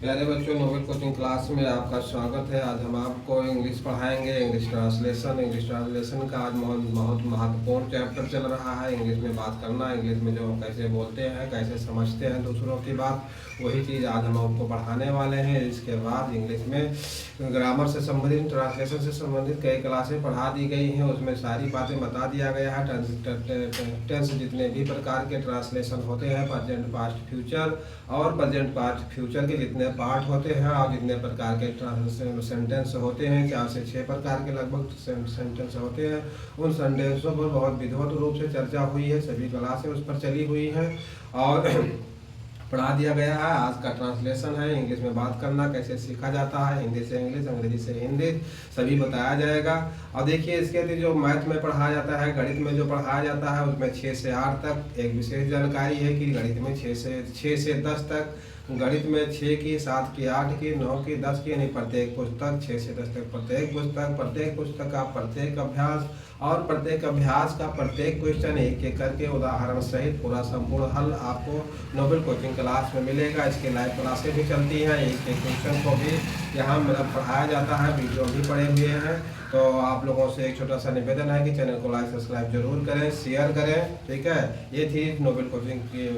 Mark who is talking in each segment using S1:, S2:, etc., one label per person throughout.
S1: प्यारे बच्चों, Nobel coaching class में आपका स्वागत है। आज हम आपको इंग्लिश पढ़ाएंगे। इंग्लिश ट्रांसलेशन का आज बहुत बहुत महत्वपूर्ण चैप्टर चल रहा है। इंग्लिश में बात करना, इंग्लिश में जो हम कैसे बोलते हैं, कैसे समझते हैं दूसरों की बात, वही चीज़ आज हम आपको पढ़ाने वाले हैं। इसके बाद इंग्लिश में ग्रामर से संबंधित, ट्रांसलेशन से संबंधित कई क्लासें पढ़ा दी गई हैं। उसमें सारी बातें बता दिया गया है। टेंस जितने भी प्रकार के ट्रांसलेशन होते हैं, प्रेजेंट, पास्ट, फ्यूचर और प्रेजेंट, पास्ट, फ्यूचर के जितने पार्ट होते हैं और जितने प्रकार के सेंटेंस होते हैं, 4 से 6 प्रकार के लगभग सेंटेंस होते हैं, उन सेंटेंसों पर बहुत विधिवत रूप से चर्चा हुई है। सभी क्लासें उस पर चली हुई हैं और पढ़ा दिया गया है। आज का ट्रांसलेशन है, इंग्लिश में बात करना कैसे सीखा जाता है, हिंदी से इंग्लिश, अंग्रेजी से हिंदी, सभी बताया जाएगा। और देखिए, इसके लिए जो मैथ में पढ़ाया जाता है, गणित में जो पढ़ाया जाता है, उसमें 6 से 8 तक एक विशेष जानकारी है कि गणित में 6 से 10 तक, गणित में 6 की, 7 की, 8 की, 9 की, 10 की, यानी प्रत्येक पुस्तक 6 से 10 तक प्रत्येक पुस्तक का प्रत्येक अभ्यास और प्रत्येक अभ्यास का प्रत्येक क्वेश्चन एक एक करके उदाहरण सहित पूरा संपूर्ण हल आपको नोबल कोचिंग क्लास में मिलेगा। इसके लाइव क्लासें भी चलती हैं, एक एक क्वेश्चन को भी यहाँ मतलब पढ़ाया जाता है, वीडियो भी पड़े हुए हैं। तो आप लोगों से एक छोटा सा निवेदन है कि चैनल को लाइक सब्सक्राइब जरूर करें, शेयर करें, ठीक है। ये थी नोबल कोचिंग के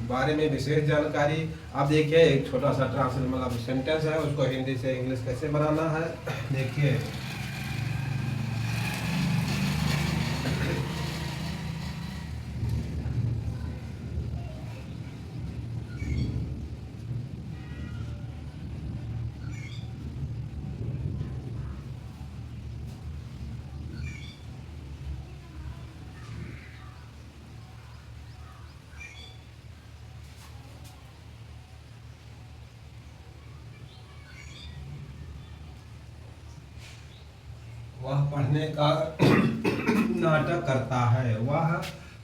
S1: बारे में विशेष जानकारी। अब देखिए, एक छोटा सा ट्रांसलेट मतलब सेंटेंस है, उसको हिंदी से इंग्लिश कैसे बनाना है, देखिए। वह पढ़ने का नाटक करता है, वह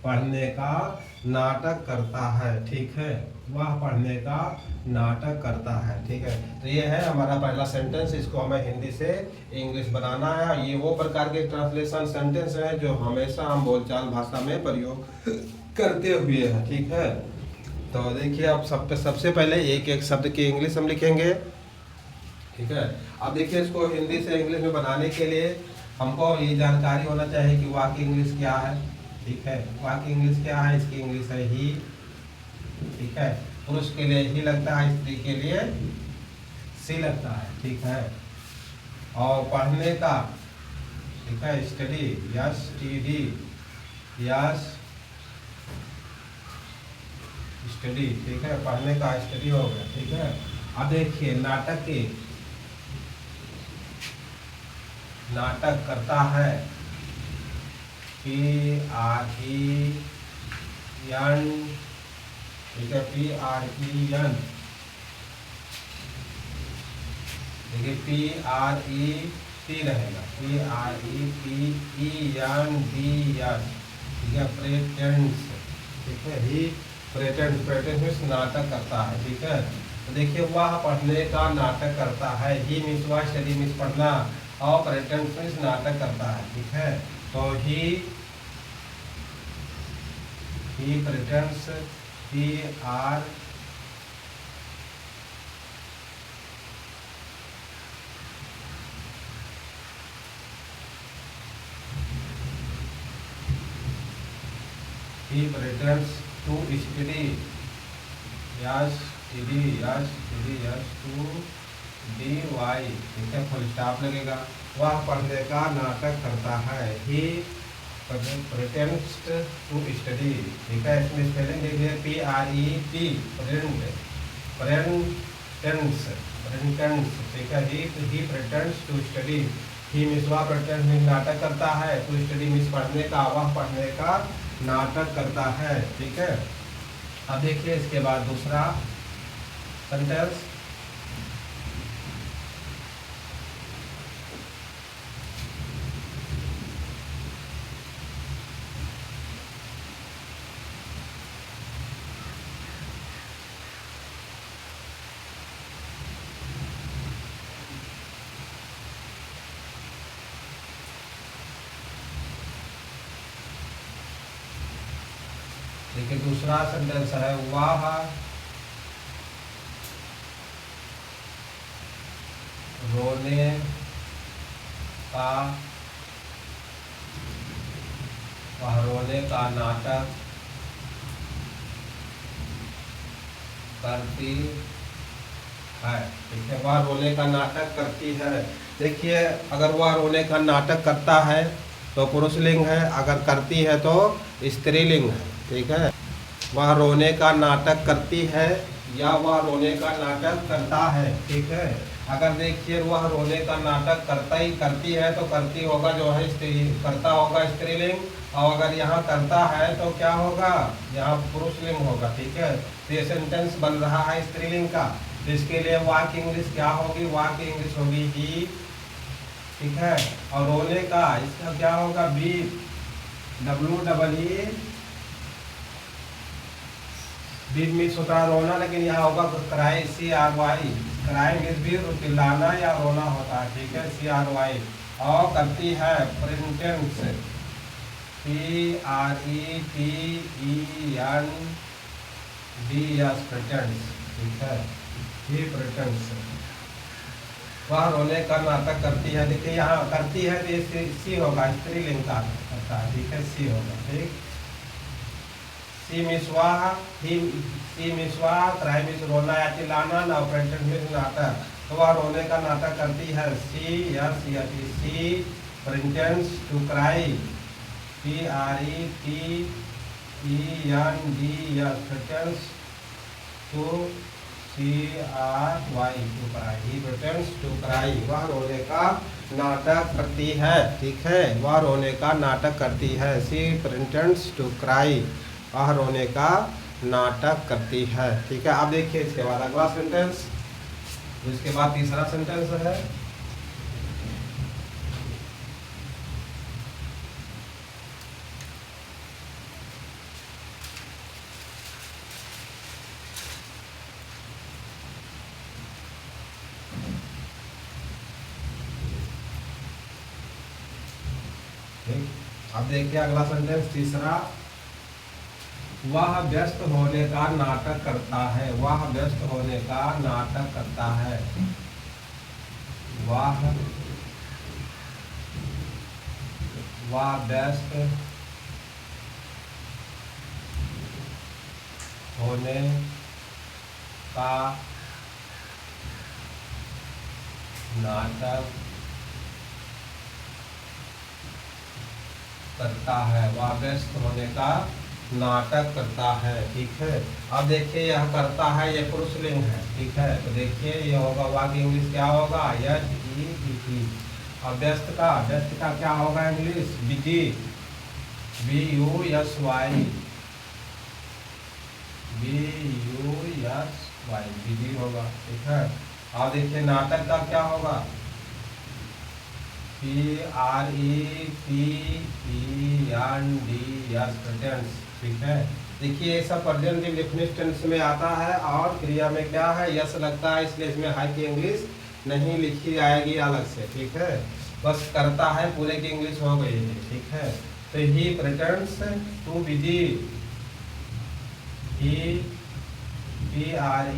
S1: पढ़ने का नाटक करता है, ठीक है। वह पढ़ने का नाटक करता है, ठीक है। तो ये है हमारा पहला सेंटेंस, इसको हमें हिंदी से इंग्लिश बनाना है। ये वो प्रकार के ट्रांसलेशन सेंटेंस है जो हमेशा हम बोलचाल भाषा में प्रयोग करते हुए हैं, ठीक है। तो देखिए, अब सबसे पहले एक एक शब्द की इंग्लिश हम लिखेंगे, ठीक है। अब देखिए, इसको हिंदी से इंग्लिश में बनाने के लिए हमको ये जानकारी होना चाहिए कि वाक्य इंग्लिश क्या है, ठीक है। वाक्य इंग्लिश क्या है, इसकी इंग्लिश है ही, ठीक है। पुरुष के लिए ही लगता है, स्त्री के लिए सी लगता है, ठीक है। और पढ़ने का, ठीक है, study, yes T D, yes study, ठीक है। पढ़ने का स्टडी हो गया, ठीक है। अब देखिए, नाटक की, नाटक करता है, पी आर ई एन, ठीक है, पी आर ई एन, देखिए पी आर ई टी रहेगा, P R E T E N D S, ठीक है। प्रेटेंस, ठीक है, ही प्रेटेंस नाटक करता है, ठीक है। तो देखिए, वह पढ़ने का नाटक करता है, ही मीन्स वह, स्टडी मीन्स पढ़ना, और प्रेटेंस मीन्स नाटक करता है, ठीक है। तो he pretends, P R he pretends to study, yes study, yes study, yes to dy, ठीक है, फुल स्टॉप लगेगा। वह पढ़ने का नाटक करता है, he pretends to study, ठीक है। इसमें स्पेलिंग देखिए, पी आर ई टी, प्रेटेंस, ठीक है। he pretends to study, he means वह, प्रेटेंस मीन्स नाटक करता है, टू स्टडी मीन्स पढ़ने का, वह पढ़ने का नाटक करता है, ठीक है। अब देखिए, इसके बाद दूसरा सेंटेंस, देखिए दूसरा सेंटेंस है, वह रोने का वह रोने का नाटक करती है। ठीक है, वह रोने का नाटक करती है। देखिए, अगर वह रोने का नाटक करता है तो पुरुषलिंग है, अगर करती है तो स्त्रीलिंग है। ठीक है, वह रोने का नाटक करती है या वह रोने का नाटक करता है। ठीक है, अगर देखिए वह रोने का नाटक करती है तो करती होगा जो है करता होगा स्त्रीलिंग, और अगर यहाँ करता है तो क्या होगा, यहाँ पुरुषलिंग होगा। ठीक है, तो ये सेंटेंस बन रहा है स्त्रीलिंग का। तो इसके लिए वाक इंग्लिश क्या होगी, वाक इंग्लिश होगी ही। ठीक है, और रोने का इसका क्या होगा, वीप, WEE। वीप मीन्स होता है रोना, लेकिन यहाँ होगा क्राई, CRY। क्राई मीन्स भी चिल्लाना या रोना होता है। ठीक है, CRY। और करती है प्रेजेंटेंस, PRETENDS, प्रेटेंड्स। ठीक है, ये प्रेटेंड्स वह रोने का नाटक करती है। देखिए यहाँ करती है तो ये सी होगा, स्त्रीलिंग का करता है। ठीक है, सी होगा। ठीक, सी मीन्स वाह, सी मीन्स वाह, क्राई मीन्स रोना या चिल्लाना, ना प्रेटेंड मीन्स नाटक। तो वह रोने का नाटक करती है, she pretends to cry, PRETENDS, pretends to CRY, to cry. He pretends to cry, वह रोने का नाटक करती है। ठीक है, वह रोने का नाटक करती है। सी प्रेटेंड्स टू क्राई, वह रोने का नाटक करती है। ठीक है, आप देखिए इसके बाद अगला सेंटेंस, इसके बाद तीसरा सेंटेंस है। अब देखिए अगला सेंटेंस तीसरा, वह व्यस्त होने का नाटक करता है। वह व्यस्त होने का नाटक करता है। वह व्यस्त होने का नाटक करता है। वह व्यस्त होने का नाटक करता है। ठीक है, अब देखिए यह करता है, ये पुरुषलिंग है। ठीक है, तो देखिए ये होगा वाक इंग्लिश क्या होगा, SEET। और व्यस्त का क्या होगा इंग्लिश, बिजी, BUSY, बिजी होगा। ठीक है, अब देखिए नाटक का क्या होगा, PRETENDS, प्रेटेंड्स। ठीक है, देखिए ये सब प्रेजेंट इंडेफिनिट टेंस में आता है और क्रिया में क्या है, यस लगता है, इसलिए इसमें हाई की इंग्लिश नहीं लिखी जाएगी अलग से। ठीक है, बस करता है पूरे की इंग्लिश हो गई है। ठीक है, तो he pretends to busy, he PRETENDS,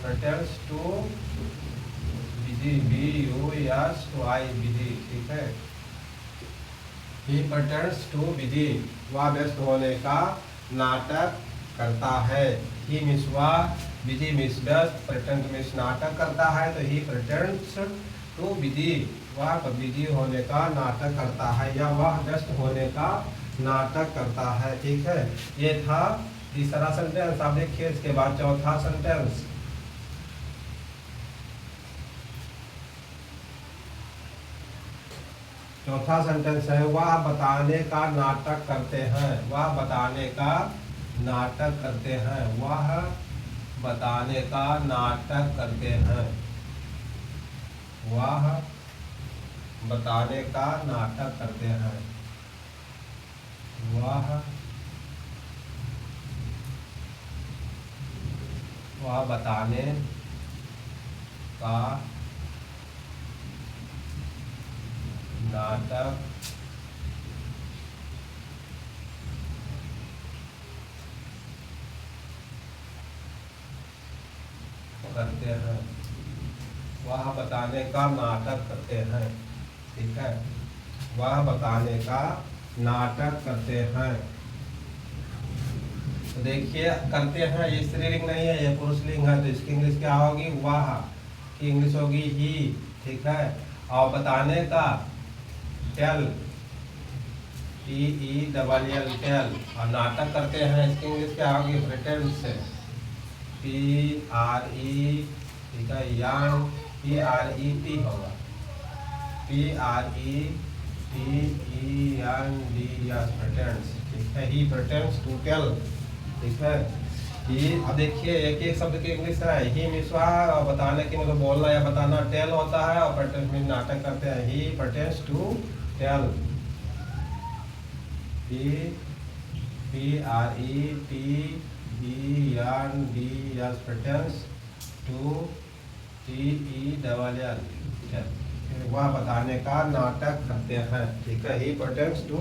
S1: pretends to BUSY, busy. ठीक है, ही प्रेटेंड्स टू बिजी, वह व्यस्त होने का नाटक करता है। ही मीन्स वह, बिजी मीन्स व्यस्त, प्रेटेंड मीन्स नाटक करता है। तो ही प्रेटेंड्स टू बिजी, वह बिजी होने का नाटक करता है या वह व्यस्त होने का नाटक करता है। ठीक है, ये था तीसरा सेंटेंस। आप देखिए इसके बाद चौथा सेंटेंस, चौथा सेंटेंस है, वह बताने का नाटक करते हैं। वह बताने का नाटक करते हैं। वह बताने का नाटक करते हैं। वह बताने का नाटक करते हैं। वह बताने का नाटक करते हैं, वह बताने का नाटक करते हैं। ठीक है, वह बताने का नाटक करते हैं। तो देखिए करते हैं, ये स्त्रीलिंग नहीं है, ये पुरुषलिंग है, तो इसकी इंग्लिश क्या होगी? वह की इंग्लिश होगी ही। ठीक है, और बताने का टेल, TELL टेल, और नाटक करते हैं इसकी इंग्लिश क्या होगी? प्रिटेंस, PRE, ठीक है, यान PRET होगा, PRETEND, प्रिटेंस। ठीक है, ही प्रिटेंस टू टेल। ठीक है, ही, अब देखिए एक एक शब्द की इंग्लिश है, ही मिसवा और बताने की मतलब बोलना या बताना टेल होता है, और प्रिटेंस में नाटक करते हैं, he pretends to tell, PRETEND, pretends to TELL, वह बताने का नाटक करते हैं। ठीक है, ही प्रिटेंड्स टू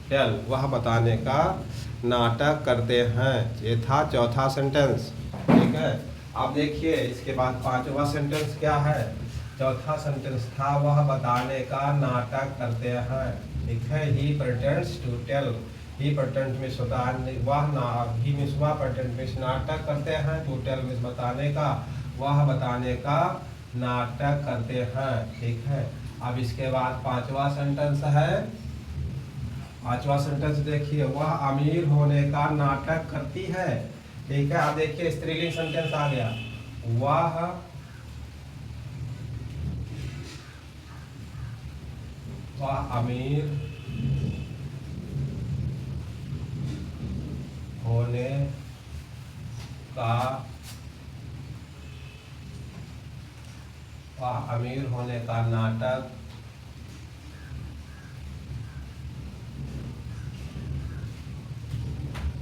S1: टेल, वह बताने का नाटक करते हैं। ये था चौथा सेंटेंस। ठीक है, अब देखिए इसके बाद पांचवा सेंटेंस क्या है? चौथा सेंटेंस था वह बताने का नाटक करते हैं। ठीक है, he pretends to tell, he pretend means होता है वह ना, ही मिस वह प्रिटेंड मिस नाटक करते हैं, टू टेल मिस बताने का, वह बताने का नाटक करते हैं। ठीक है, अब इसके बाद पांचवा सेंटेंस है। पांचवा सेंटेंस देखिए, वह अमीर होने का नाटक करती है। ठीक है, अब देखिए स्त्रीलिंग सेंटेंस आ गया, वह अमीर होने का, वह अमीर होने का नाटक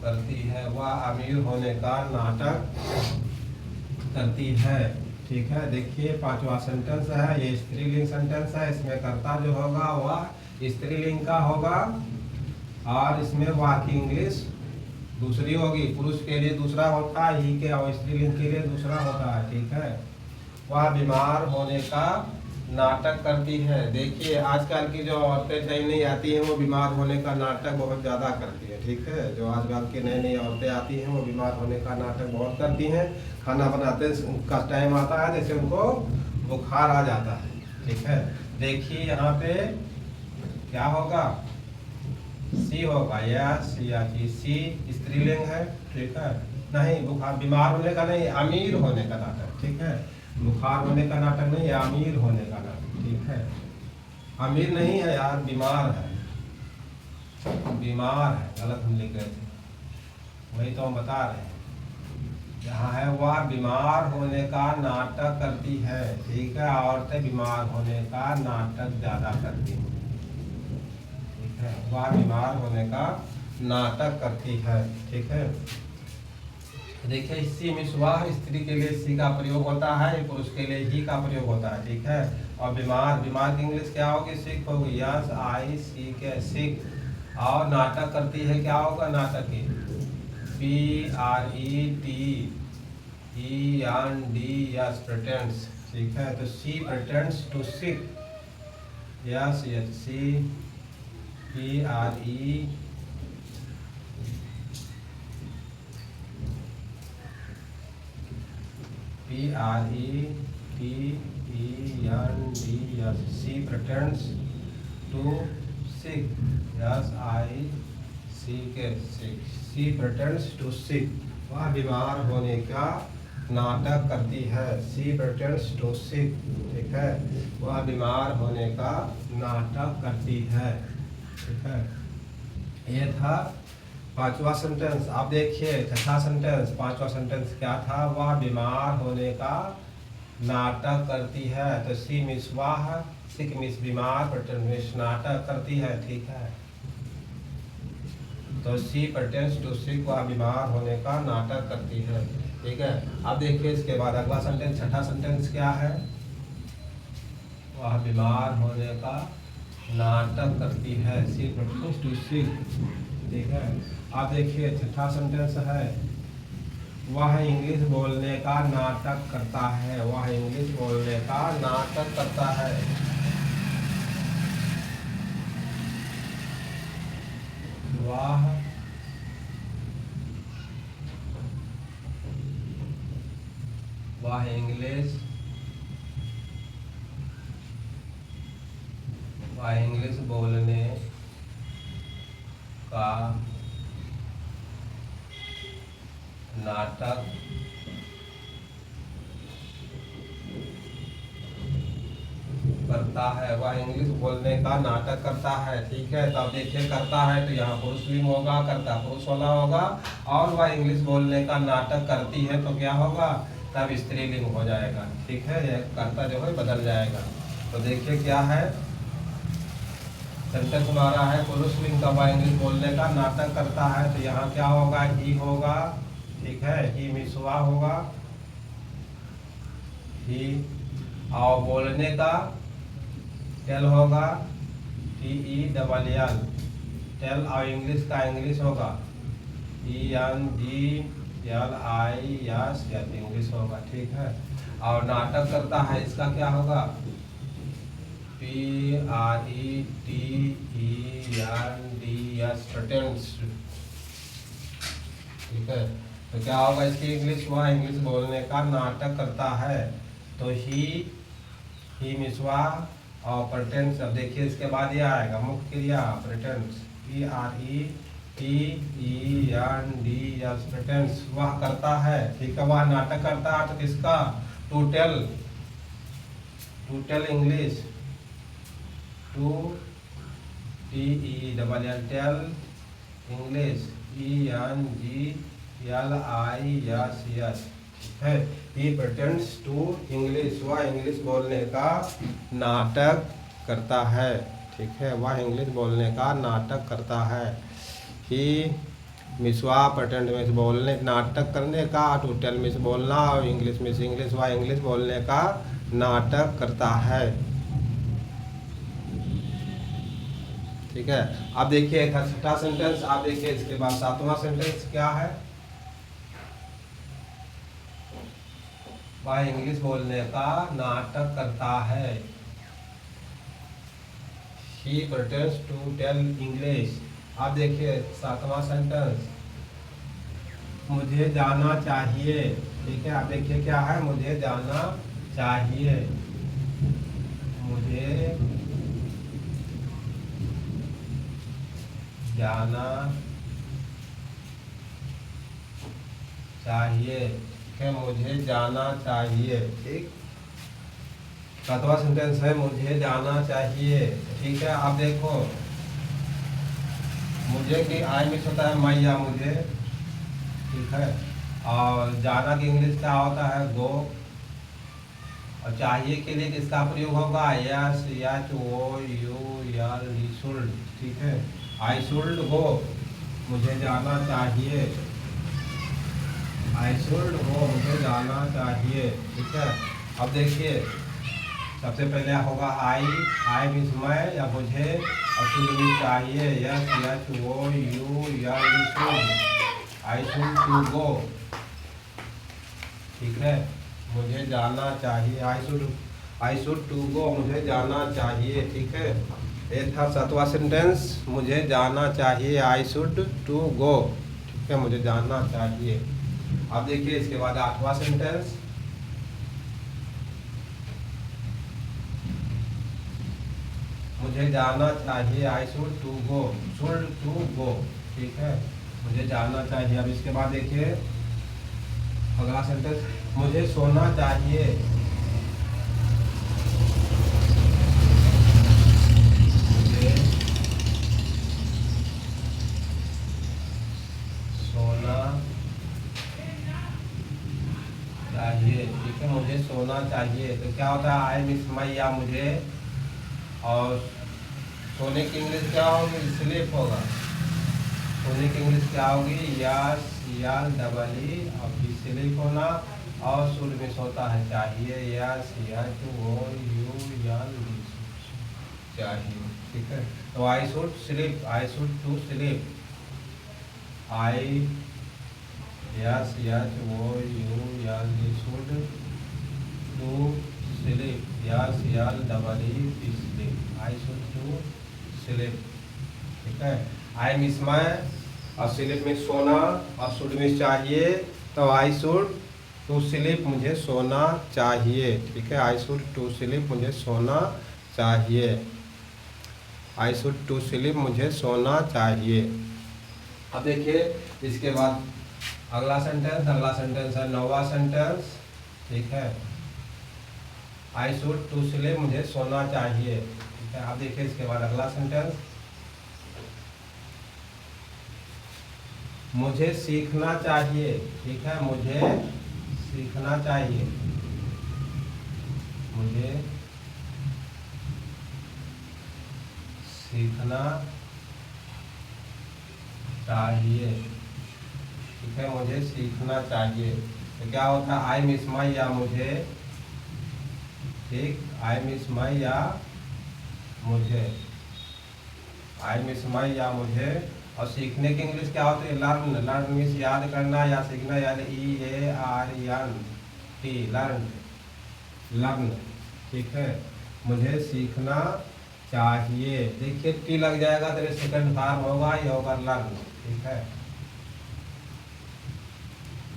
S1: करती है, वह अमीर होने का नाटक करती है। ठीक है, देखिए पांचवा सेंटेंस है, ये स्त्रीलिंग सेंटेंस है, इसमें कर्ता जो होगा वह स्त्रीलिंग का होगा, और इसमें वह की इंग्लिश दूसरी होगी, पुरुष के लिए दूसरा होता है ही के, और स्त्रीलिंग के लिए दूसरा होता है। ठीक है, वह बीमार होने का नाटक करती है। देखिए आजकल की जो औरतें नई नई आती हैं वो बीमार होने का नाटक बहुत ज़्यादा करती है। ठीक है, जो आजकल की नई नई औरतें आती हैं वो बीमार होने का नाटक बहुत करती हैं। खाना बनाते का टाइम आता है जैसे उनको बुखार आ जाता है। ठीक है, देखिए यहाँ पे क्या होगा? सी होगा, यस या सी स्त्रीलिंग है। ठीक है, नहीं बुखार बीमार होने का नहीं, अमीर होने का नाटक। ठीक है, बुखार होने का नाटक नहीं, अमीर होने का नाटक। ठीक है, अमीर नहीं है यार, बीमार है, बीमार है, गलत हम लिख रहे थे, वही तो हम बता रहे हैं। जहाँ है वह बीमार होने का नाटक करती है। ठीक है, औरतें बीमार होने का नाटक ज्यादा करती हैं। ठीक है, वह बीमार होने का नाटक करती है। ठीक है, देखिए सी मिस वह स्त्री के लिए सी का प्रयोग होता है, पुरुष के लिए ही का प्रयोग होता है। ठीक है, और बीमार, बीमार की इंग्लिश क्या होगी? सिक होगी, यस आई सी के, सिक। और नाटक करती है, क्या होगा नाटक की? PRETEND, pretends. ठीक है, तो she pretends to sick, S she PRETEND, she pretends to sick, yes I see के sick, she pretends to sick, वह बीमार होने का नाटक करती है। she pretends to sick, ठीक है, वह बीमार होने का नाटक करती है। ठीक है, ये था पांचवा सेंटेंस। आप देखिए छठा सेंटेंस, पांचवा सेंटेंस क्या था? वह बीमार होने का नाटक करती है। तो सी मिस वाह, सिक मिस बीमार, प्रिटेंड मिस नाटक करती है। ठीक है, तो सी प्रिटेंड्स टू सिक, वह बीमार होने का नाटक करती है। ठीक है, अब देखिए इसके बाद अगला सेंटेंस, छठा सेंटेंस क्या है? वह बीमार होने का नाटक करती है, सी प्रिटेंड्स टू सिक। ठीक है, आप देखिए छठा सेंटेंस है, वह इंग्लिश बोलने का नाटक करता है। वह इंग्लिश बोलने का नाटक करता है। वह इंग्लिश बोलने का नाटक करता है। वह इंग्लिश बोलने का नाटक करता है। ठीक है, तब देखिए करता है तो यहाँ पुरुष लिंग होगा, करता पुरुष वाला होगा, और वह इंग्लिश बोलने का नाटक करती है तो क्या होगा, तब स्त्रीलिंग हो जाएगा। ठीक है, यह करता जो है बदल जाएगा। तो देखिए क्या है, सेंटेंस हमारा है पुरुष लिंग का वह इंग्लिश बोलने का नाटक करता है, तो यहाँ क्या होगा, ही होगा। ठीक है, ही मिसवा होगा, ही, और बोलने का टेल होगा, TELL, टेल, और इंग्लिश का इंग्लिश होगा ENGLIS, इंग्लिश होगा। ठीक है, और नाटक करता है इसका क्या होगा, PRETENDS, प्रेटेंड्स। ठीक है, तो क्या होगा इसकी इंग्लिश, वह इंग्लिश बोलने का नाटक करता है। तो ही मिसवा और प्रेटेंड्स। अब देखिए इसके बाद ये आएगा मुख्य क्रिया प्रेटेंड्स, PRETENDS, प्रेटेंड्स, वह करता है। ठीक है, वह नाटक करता है, तो किसका, to tell English, to TELL, tell English, ENGLIS। है, he pretends to इंग्लिश, वह इंग्लिश बोलने का नाटक करता है। ठीक है, वह इंग्लिश बोलने का नाटक करता है। ही मिसवा, pretend मिस बोलने, नाटक करने का, टू टेल मिस बोलना, और इंग्लिश मिस इंग्लिश, वह इंग्लिश बोलने का नाटक करता है। ठीक है, अब देखिए छठा सेंटेंस, आप देखिए इसके बाद सातवां सेंटेंस क्या है, वह इंग्लिश बोलने का नाटक करता है। He pretends to tell English। आप देखिए सातवां सेंटेंस, मुझे जाना चाहिए। ठीक है, आप देखिए क्या है, मुझे जाना चाहिए, मुझे जाना चाहिए। ठीक है, मुझे जाना चाहिए। ठीक, सातवां सेंटेंस है मुझे जाना चाहिए। ठीक है, आप देखो मुझे की आई मिस होता है मैं या मुझे। ठीक है, और जाना की इंग्लिश क्या होता है, गो, और चाहिए के लिए किसका प्रयोग होगा, यस, SHOULD, शुल्ड। ठीक है, आई शुल्ड गो, मुझे जाना चाहिए, आई शुल्ड गो, मुझे जाना चाहिए। ठीक है, अब देखिए सबसे पहले होगा आई मीन्स मैं या मुझे, और शुल्ड मीन्स चाहिए, yes, SHOULD, I should to go. ठीक है, मुझे जाना चाहिए, आई शुड टू गो, मुझे जाना चाहिए। ठीक है, ये था सातवां सेंटेंस, मुझे जाना चाहिए, आई शुड टू गो। ठीक है, मुझे जाना चाहिए। अब देखिए इसके बाद आठवां सेंटेंस, मुझे जाना चाहिए, I should to go, should to go. ठीक है, मुझे जाना चाहिए। अब इसके बाद देखिए अगला सेंटेंस, मुझे सोना चाहिए, मुझे सोना चाहिए। ठीक है, मुझे सोना चाहिए, तो क्या होता है, आई मिस माई या मुझे, और सोने की इंग्लिश क्या होगी, स्लीप होगा। सोने की इंग्लिश क्या होगी, यस, YAL, और स्लीप होना, और शुड मिस होता है चाहिए, यस, YOUL, चाहिए। ठीक है, तो I should sleep, I should to sleep, I S H O U L D should to sleep, S L double E sleep, I should to sleep. ठीक है, आई मिस मैं और स्लीप में सोना और शुड में चाहिए, तो आई शुड टू स्लीप मुझे सोना चाहिए। ठीक है, आई शुड टू स्लीप मुझे सोना चाहिए, आई शुड टू स्लीप मुझे सोना चाहिए। अब देखिए इसके बाद अगला सेंटेंस है नौवां सेंटेंस। ठीक है, आई शुड टू स्लीप मुझे सोना चाहिए। ठीक है, अब देखिए इसके बाद अगला सेंटेंस, मुझे सीखना चाहिए। ठीक है, मुझे सीखना चाहिए, मुझे सीखना चाहिए। ठीक है, मुझे सीखना चाहिए, तो क्या होता है आई मिस माई या मुझे। ठीक, आई मिस माई या मुझे, आई मिस माई या मुझे। और सीखने की इंग्लिश क्या होती है लर्न, लर्न मीन्स याद करना या सीखना, यानी EARN, लर्न, लर्न। ठीक है, मुझे सीखना चाहिए, देखिए टी लग जाएगा तो सेकंड फॉर्म होगा, ये होगा लर्न। ठीक है,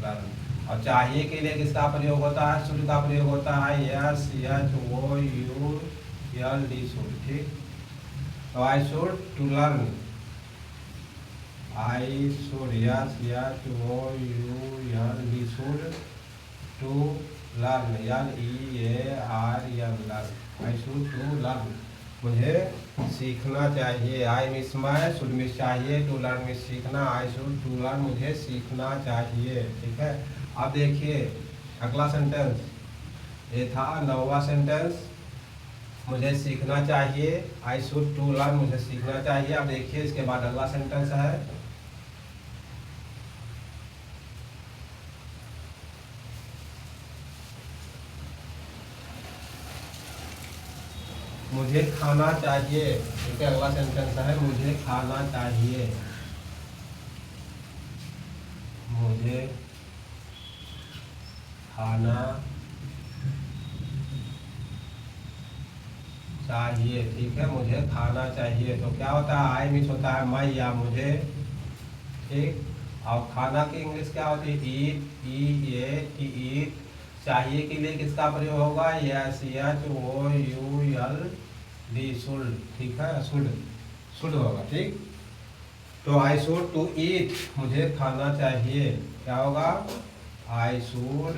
S1: लर्न। और चाहिए के लिए किसका प्रयोग होता है, शुड का प्रयोग होता है, yes H O U L D should. ठीक, तो I should to learn, I should S H O U L D should to learn, LEARN, learn, I should to learn, मुझे सीखना चाहिए। आई मिस मैं, शुड मिस चाहिए, to learn means सीखना, I should to learn मुझे सीखना चाहिए। ठीक है, अब देखिए अगला सेंटेंस, ये था नौवां सेंटेंस, मुझे सीखना चाहिए, आई शुड टू लर्न मुझे सीखना चाहिए। अब देखिए इसके बाद अगला सेंटेंस है, मुझे खाना चाहिए। ठीक है, अगला सेंटेंस है मुझे खाना चाहिए, मुझे खाना चाहिए। ठीक है, मुझे खाना चाहिए, तो क्या होता है आई मिस होता है मैं या मुझे। ठीक, और खाना की इंग्लिश क्या होती है ईट। चाहिए के लिए किसका प्रयोग होगा, S H O U L D should. ठीक है, शुड, शुड होगा। ठीक, तो आई शुड टू ईट मुझे खाना चाहिए, क्या होगा I should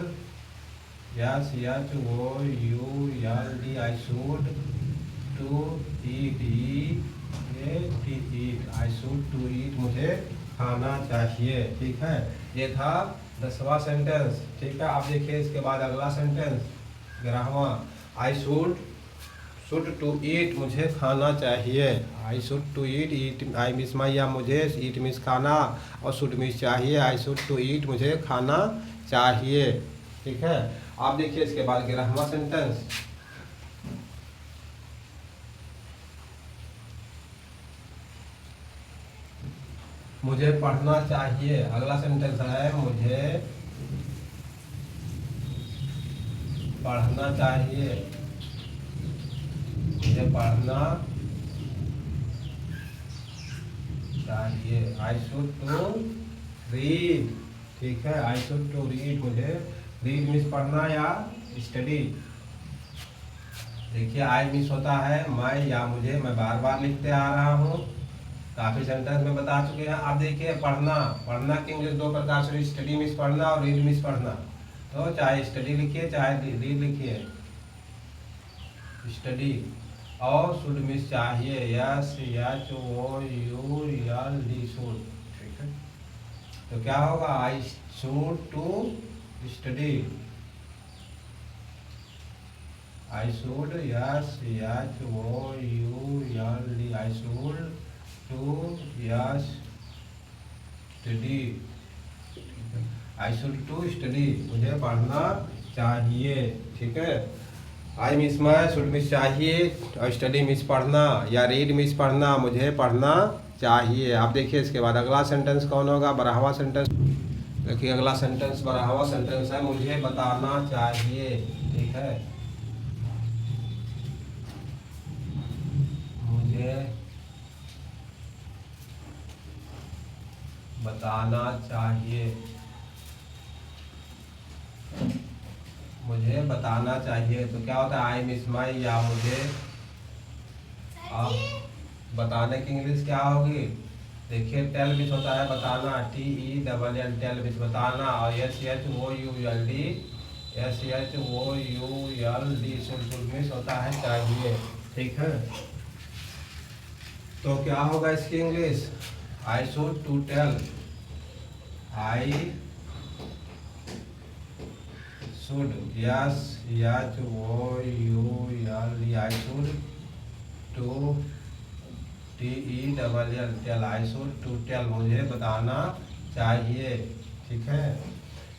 S1: S H O U L D, I should to eat, I should to eat मुझे खाना चाहिए। ठीक है, ये था 10वां सेंटेंस। ठीक है, आप देखिए इसके बाद अगला सेंटेंस 11वां, आई शुड टू ईट मुझे खाना चाहिए, I should to eat I means my या मुझे, ईट मिस खाना और शुड मिस चाहिए, आई शुड टू ईट मुझे खाना चाहिए। ठीक है, आप देखिए इसके बाद 11वां सेंटेंस, मुझे पढ़ना चाहिए। अगला सेंटेंस है मुझे पढ़ना चाहिए, मुझे पढ़ना चाहिए, आई शुड टू रीड। ठीक है, आई शुड टू रीड मुझे, रीड मीन्स पढ़ना या स्टडी। देखिए आई मिस होता है मैं या मुझे, मैं बार बार लिखते आ रहा हूँ, काफ़ी सेंटेंस में बता चुके हैं। आप देखिए पढ़ना, पढ़ना की इंग्लिश दो प्रकार से, स्टडी मिस पढ़ना और रीड मिस पढ़ना। तो चाहे स्टडी लिखिए चाहे रीड लिखिए, स्टडी और शुड मिस चाहिए, S H O U L D should. ठीक है, तो क्या होगा I should to study, I should S H O U L D, I should to S study, I should to study मुझे पढ़ना चाहिए। ठीक है, आई मिस मैं, शुड मिस चाहिए और स्टडी मिस पढ़ना या रीड मिस पढ़ना, मुझे पढ़ना चाहिए। आप देखिए इसके बाद अगला सेंटेंस कौन होगा, 12वां सेंटेंस, देखिए अगला सेंटेंस बना हुआ सेंटेंस है, मुझे बताना चाहिए। ठीक है, मुझे बताना चाहिए, मुझे बताना चाहिए। तो क्या होता है, आई मिस माई, या मुझे बताने की इंग्लिश क्या होगी? देखिए टेल मिस होता है बताना, TELL टेल मिस बताना, और SHOULD शुड मिस होता है चाहिए। ठीक है, तो क्या होगा इसकी English? I should to tell, I should, SHOULD, I should to TELL tell, I should to tell, मुझे बताना चाहिए। ठीक है,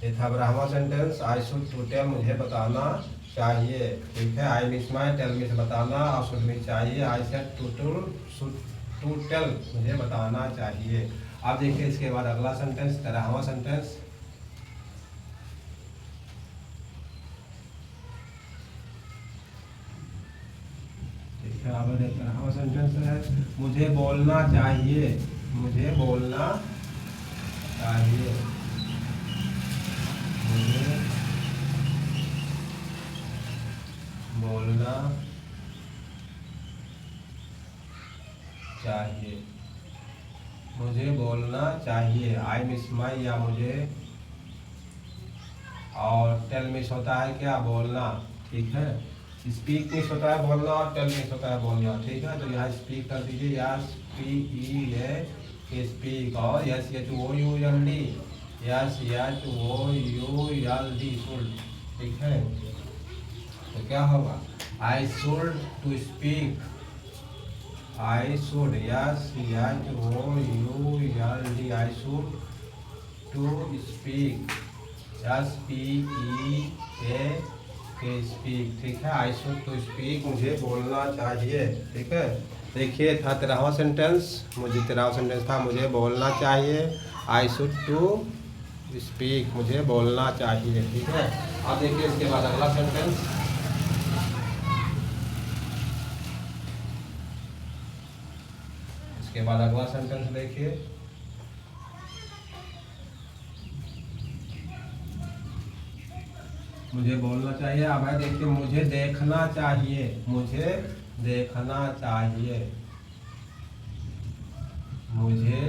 S1: ये था ब्राह्मण sentence, I should to tell, मुझे बताना चाहिए। ठीक है, I means my, tell means बताना, और शुड मिस चाहिए, आई सेड टू टेल, मुझे बताना चाहिए। अब देखिए इसके बाद अगला सेंटेंस, तेरहवां सेंटेंस। ठीक है, अब तेरहवां सेंटेंस है, मुझे बोलना चाहिए, मुझे बोलना चाहिए, मुझे बोलना चाहिए, मुझे बोलना चाहिए। आई मिस माई, या मुझे, और टेल मिस होता है क्या? बोलना। ठीक है, स्पीक मिस होता है बोलना, और टेल मिस होता है बोलना। ठीक है, तो यहाँ स्पीक कर दीजिए, या स्पीक, और SHOULD शुड। ठीक है, तो क्या होगा, I should to speak, I should, SHOULD, I should to speak, speak. ठीक है, आई शुड टू स्पीक, मुझे बोलना चाहिए। ठीक है, देखिए था तेरहवां सेंटेंस, तेरहवां सेंटेंस था, मुझे बोलना चाहिए, आई शुड टू स्पीक, मुझे बोलना चाहिए। ठीक है, अब देखिए इसके बाद अगला सेंटेंस। इसके बाद अगला सेंटेंस देखिए, मुझे बोलना चाहिए। अब है देखिए, मुझे देखना चाहिए, मुझे देखना चाहिए, मुझे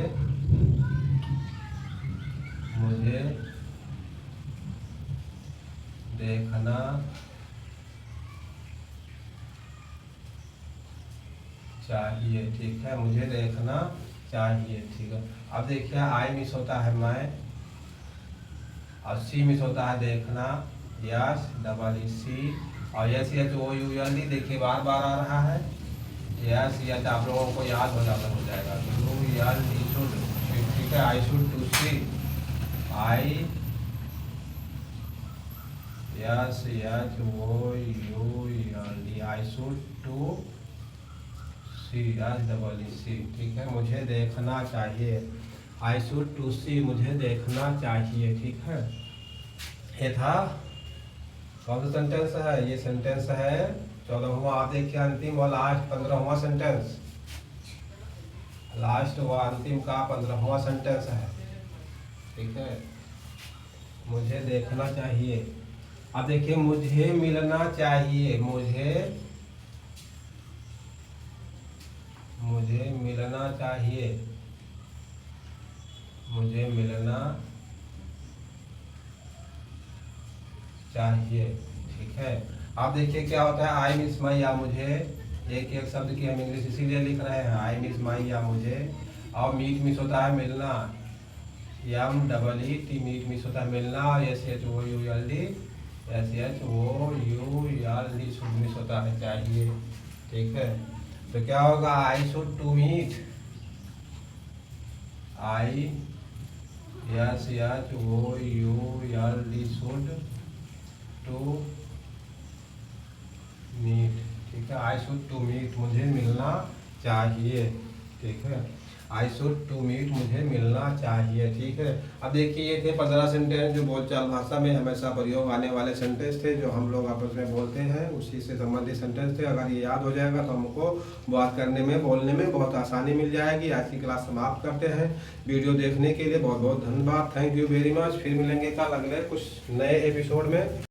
S1: देखना चाहिए। ठीक है, मुझे देखना चाहिए। ठीक है, अब देखिए आई मिस होता है मैं, और सी मिस होता है देखना, SEE, और SHOULD देखिए बार बार आ रहा है, तो आप लोगों को याद हो जाएगा, शुड। ठीक है, I should to see, I SHOULD, I should to see, ठीक है, मुझे देखना चाहिए, आई शुड टू सी, मुझे देखना चाहिए। ठीक है, ये था कौन सा सेंटेंस है? ये सेंटेंस है 14वां। आप देखिए अंतिम व लास्ट 15वां सेंटेंस, लास्ट व अंतिम का 15वां सेंटेंस है। ठीक है, मुझे देखना चाहिए। अब देखिए, मुझे मिलना चाहिए, मुझे मिलना चाहिए, मुझे मिलना चाहिए। ठीक है, आप देखिए क्या होता है, आई मिस माई, या मुझे, एक एक शब्द की हम इंग्लिश इसीलिए लिख रहे हैं, आई मिस माई, या मुझे, और मीट मिस होता है मिलना, MEET, मीट मिस होता है मिलना, और SHOULD शुड मिस होता है चाहिए। ठीक है, तो क्या होगा, I should to meet, I SHOULD should to meet. ठीक है, आई शुड टू मीट, मुझे मिलना चाहिए। ठीक है, आई शुड टू मीट, मुझे मिलना चाहिए। ठीक है, अब देखिए ये थे 15 सेंटेंस जो बोलचाल भाषा में हमेशा प्रयोग आने वाले सेंटेंस थे, जो हम लोग आपस में बोलते हैं, उसी से संबंधित सेंटेंस थे। अगर ये याद हो जाएगा तो हमको बात करने में, बोलने में बहुत आसानी मिल जाएगी। आज की क्लास समाप्त करते हैं। वीडियो देखने के लिए बहुत बहुत धन्यवाद। Thank you very much. फिर मिलेंगे कल अगले कुछ नए एपिसोड में।